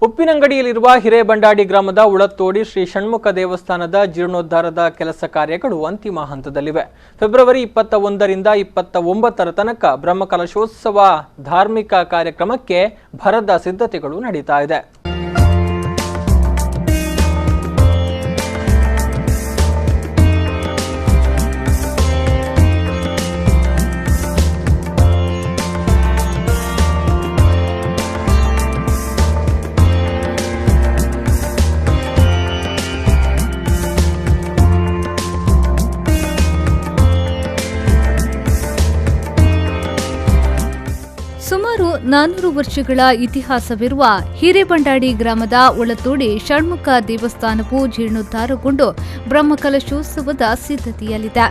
ಉಪ್ಪಿನಂಗಡಿಯಲ್ಲಿರುವ ಹಿರೇಬಂಡಾಡಿ ಗ್ರಾಮದ ಉಳತ್ತೋಡಿ ಶ್ರೀ ಷಣ್ಮುಖ ದೇವಸ್ಥಾನದ ಜೀರ್ಣೋದ್ಧಾರದ ಕೆಲಸ ಕಾರ್ಯಗಳು ಅಂತಿಮ ಹಂತದಲ್ಲಿವೆ. ಫೆಬ್ರವರಿ 21ರಿಂದ 29ರ ತನಕ ಬ್ರಹ್ಮಕಲಶೋತ್ಸವ ಧಾರ್ಮಿಕ ಕಾರ್ಯಕ್ರಮಕ್ಕೆ ಭರದ ಸಿದ್ಧತೆಗಳು ನಡೀತಾ ಇದೆ. ಸುಮಾರು 400 ವರ್ಷಗಳ ಇತಿಹಾಸವಿರುವ ಹಿರೇಬಂಡಾಡಿ ಗ್ರಾಮದ ಉಳತ್ತೋಡಿ ಷಣ್ಮುಖ ದೇವಸ್ಥಾನವು ಜೀರ್ಣೋದ್ಧಾರಗೊಂಡು ಬ್ರಹ್ಮಕಲಶೋತ್ಸವದ ಸಿದ್ಧತೆಯಲ್ಲಿದೆ.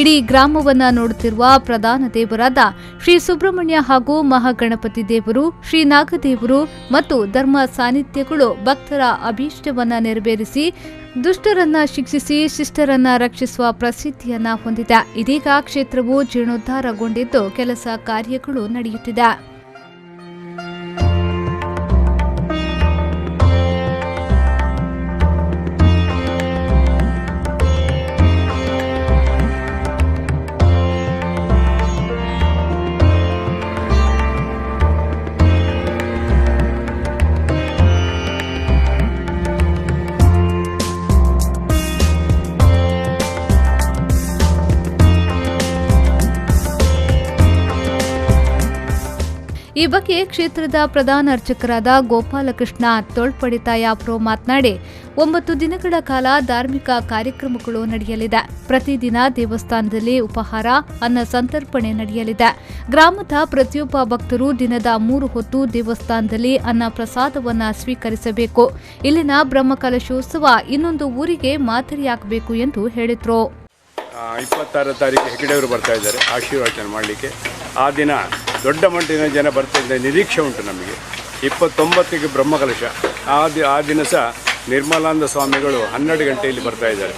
ಇಡೀ ಗ್ರಾಮವನ್ನ ನೋಡುತ್ತಿರುವ ಪ್ರಧಾನ ದೇವರಾದ ಶ್ರೀ ಸುಬ್ರಹ್ಮಣ್ಯ ಹಾಗೂ ಮಹಾಗಣಪತಿ ದೇವರು, ಶ್ರೀ ನಾಗದೇವರು ಮತ್ತು ಧರ್ಮ ಸಾನ್ನಿಧ್ಯಗಳು ಭಕ್ತರ ಅಭೀಷ್ಟವನ್ನ ನೆರವೇರಿಸಿ ದುಷ್ಟರನ್ನ ಶಿಕ್ಷಿಸಿ ಶಿಷ್ಟರನ್ನ ರಕ್ಷಿಸುವ ಪ್ರಸಿದ್ಧಿಯನ್ನ ಹೊಂದಿದೆ. ಇದೀಗ ಕ್ಷೇತ್ರವು ಜೀರ್ಣೋದ್ಧಾರಗೊಂಡಿದ್ದು ಕೆಲಸ ಕಾರ್ಯಗಳು ನಡೆಯುತ್ತಿದೆ. ಈ ಬಗ್ಗೆ ಕ್ಷೇತ್ರದ ಪ್ರಧಾನ ಅರ್ಚಕರಾದ ಗೋಪಾಲಕೃಷ್ಣ ತೋಳ್ಪಡಿತಾಯಾಪ್ರೋ ಮಾತನಾಡಿ 9 ದಿನಗಳ ಕಾಲ ಧಾರ್ಮಿಕ ಕಾರ್ಯಕ್ರಮಗಳು ನಡೆಯಲಿದೆ. ಪ್ರತಿದಿನ ದೇವಸ್ಥಾನದಲ್ಲಿ ಉಪಹಾರ, ಅನ್ನ ಸಂತರ್ಪಣೆ ನಡೆಯಲಿದೆ. ಗ್ರಾಮದ ಪ್ರತಿಯೊಬ್ಬ ಭಕ್ತರು ದಿನದ 3 ಹೊತ್ತು ದೇವಸ್ಥಾನದಲ್ಲಿ ಅನ್ನ ಪ್ರಸಾದವನ್ನ ಸ್ವೀಕರಿಸಬೇಕು. ಇಲ್ಲಿನ ಬ್ರಹ್ಮಕಲಶೋತ್ಸವ ಇನ್ನೊಂದು ಊರಿಗೆ ಮಾದರಿಯಾಗಬೇಕು ಎಂದು ಹೇಳಿದರು. 26ರ ತಾರೀಕು ಹೆಗ್ಗಡೆಯವರು ಬರ್ತಾ ಇದ್ದಾರೆ ಆಶೀರ್ವಚನ ಮಾಡಲಿಕ್ಕೆ. ಆ ದಿನ ದೊಡ್ಡ ಮಟ್ಟಿನ ಜನ ಬರ್ತಾ ಇದ್ದ ನಿರೀಕ್ಷೆ ಉಂಟು ನಮಗೆ. 29ಕ್ಕೆ ಬ್ರಹ್ಮಕಲಶ. ಆ ದಿನ ಸಹ ನಿರ್ಮಲಾನಂದ ಸ್ವಾಮಿಗಳು 12 ಗಂಟೆಯಲ್ಲಿ ಬರ್ತಾ ಇದ್ದಾರೆ.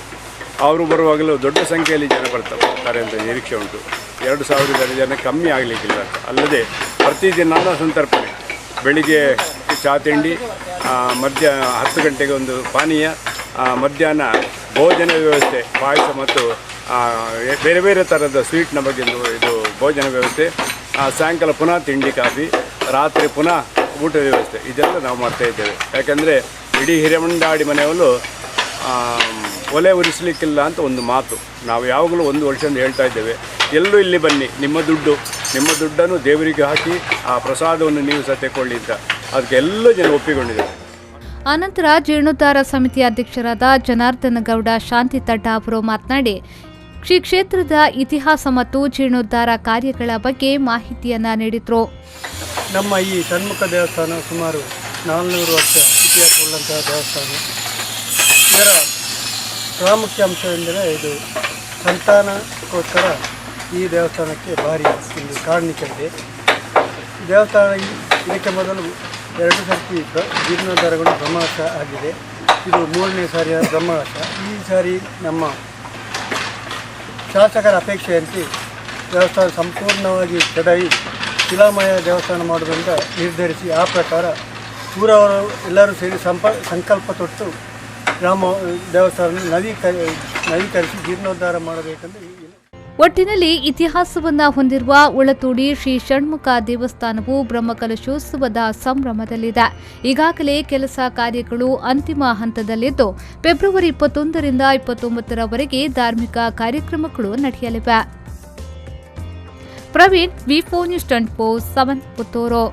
ಅವರು ಬರುವಾಗಲೂ ದೊಡ್ಡ ಸಂಖ್ಯೆಯಲ್ಲಿ ಜನ ಬರ್ತಾರೆ ಅಂತ ನಿರೀಕ್ಷೆ ಉಂಟು. 2000 ಜನ ಕಮ್ಮಿ ಆಗಲಿಕ್ಕಿಲ್ಲ. ಅಲ್ಲದೆ ಪ್ರತಿದಿನ ಅನ್ನ ಸಂತರ್ಪಣೆ, ಬೆಳಿಗ್ಗೆ ಚಹಾ ತಿಂಡಿ, ಮಧ್ಯ 10 ಗಂಟೆಗೆ ಒಂದು ಪಾನೀಯ, ಮಧ್ಯಾಹ್ನ ಭೋಜನ ವ್ಯವಸ್ಥೆ, ಪಾಯಸ ಮತ್ತು ಬೇರೆ ಬೇರೆ ಥರದ ಸ್ವೀಟ್ನ ಬಗ್ಗೆ ಇದು ಭೋಜನ ವ್ಯವಸ್ಥೆ, ಸಾಯಂಕಾಲ ಪುನಃ ತಿಂಡಿ ಕಾಫಿ, ರಾತ್ರಿ ಪುನಃ ಊಟದ ವ್ಯವಸ್ಥೆ, ಇದೆಲ್ಲ ನಾವು ಮಾಡ್ತಾಯಿದ್ದೇವೆ. ಯಾಕೆಂದರೆ ಇಡೀ ಹಿರೇಮಂಡಾಡಿ ಮನೆಯವರು ಒಲೆ ಉರಿಸಲಿಕ್ಕಿಲ್ಲ ಅಂತ ಒಂದು ಮಾತು ನಾವು ಯಾವಾಗಲೂ 1 ವರ್ಷದಿಂದ ಹೇಳ್ತಾ ಇದ್ದೇವೆ. ಎಲ್ಲರೂ ಇಲ್ಲಿ ಬನ್ನಿ, ನಿಮ್ಮ ದುಡ್ಡನ್ನು ದೇವರಿಗೆ ಹಾಕಿ ಆ ಪ್ರಸಾದವನ್ನು ನೀವು ಸಹ ತೆಕ್ಕೊಳ್ಳಿ ಅಂತ ಅದಕ್ಕೆ ಎಲ್ಲ ಜನ ಒಪ್ಪಿಕೊಂಡಿದ್ದಾರೆ. ಅನಂತರ ಜೀರ್ಣೋದ್ಧಾರ ಸಮಿತಿ ಅಧ್ಯಕ್ಷರಾದ ಜನಾರ್ದನ ಗೌಡ ಶಾಂತಿ ತಡ್ಡ ಅವರು ಮಾತನಾಡಿ ಶ್ರೀ ಕ್ಷೇತ್ರದ ಇತಿಹಾಸ ಮತ್ತು ಜೀರ್ಣೋದ್ಧಾರ ಕಾರ್ಯಗಳ ಬಗ್ಗೆ ಮಾಹಿತಿಯನ್ನ ನೀಡಿದರು. ನಮ್ಮ ಈ ಷಣ್ಮುಖ ದೇವಸ್ಥಾನ ಸುಮಾರು 400 ವರ್ಷ ಇತಿಹಾಸವುಳ್ಳಂತಹ ದೇವಸ್ಥಾನ. ಇದರ ಪ್ರಾಮುಖ್ಯ ಅಂಶವೆಂದರೆ ಇದು ಸಂತಾನಕ್ಕೋಸ್ಕರ ಈ ದೇವಸ್ಥಾನಕ್ಕೆ ಭಾರಿ ಒಂದು ಕಾರಣಿಕವಿದೆ. ದೇವಸ್ಥಾನ ಇದಕ್ಕೆ ಮೊದಲು 2 ಸರ್ತಿ ಜೀರ್ಣೋದ್ಧಾರಗೊಂಡು ಬ್ರಹ್ಮಕಲಶ ಆಗಿದೆ. ಇದು 3ನೇ ಸಾರಿಯ ಬ್ರಹ್ಮಕಲಶ. ಈ ಸಾರಿ ನಮ್ಮ ಶಾಸಕರ ಅಪೇಕ್ಷೆಯಂತೆ ದೇವಸ್ಥಾನ ಸಂಪೂರ್ಣವಾಗಿ ಕೆಡವಿ ಶಿಲಾಮಯ ದೇವಸ್ಥಾನ ಮಾಡುವುದರಿಂದ ನಿರ್ಧರಿಸಿ ಆ ಪ್ರಕಾರ ಊರವರು ಎಲ್ಲರೂ ಸೇರಿ ಸಂಕಲ್ಪ ತೊಟ್ಟು ಗ್ರಾಮ ದೇವಸ್ಥಾನ ನವೀಕರಿಸಿ ಜೀರ್ಣೋದ್ಧಾರ ಮಾಡಬೇಕೆಂದು. ಒಟ್ಟಿನಲ್ಲಿ ಇತಿಹಾಸವನ್ನ ಹೊಂದಿರುವ ಉಳತ್ತೋಡಿ ಶ್ರೀ ಷಣ್ಮುಖ ದೇವಸ್ಥಾನವು ಬ್ರಹ್ಮಕಲಶೋತ್ಸವದ ಸಂಭ್ರಮದಲ್ಲಿದೆ. ಈಗಾಗಲೇ ಕೆಲಸ ಕಾರ್ಯಗಳು ಅಂತಿಮ ಹಂತದಲ್ಲಿದ್ದು ಫೆಬ್ರವರಿ 21ರಿಂದ 29ರವರೆಗೆ ಧಾರ್ಮಿಕ ಕಾರ್ಯಕ್ರಮಗಳು ನಡೆಯಲಿವೆ. ಪ್ರವೀಣ್, ವಿ4 ನ್ಯೂಸ್ 24/7 ಪುತ್ತೂರು.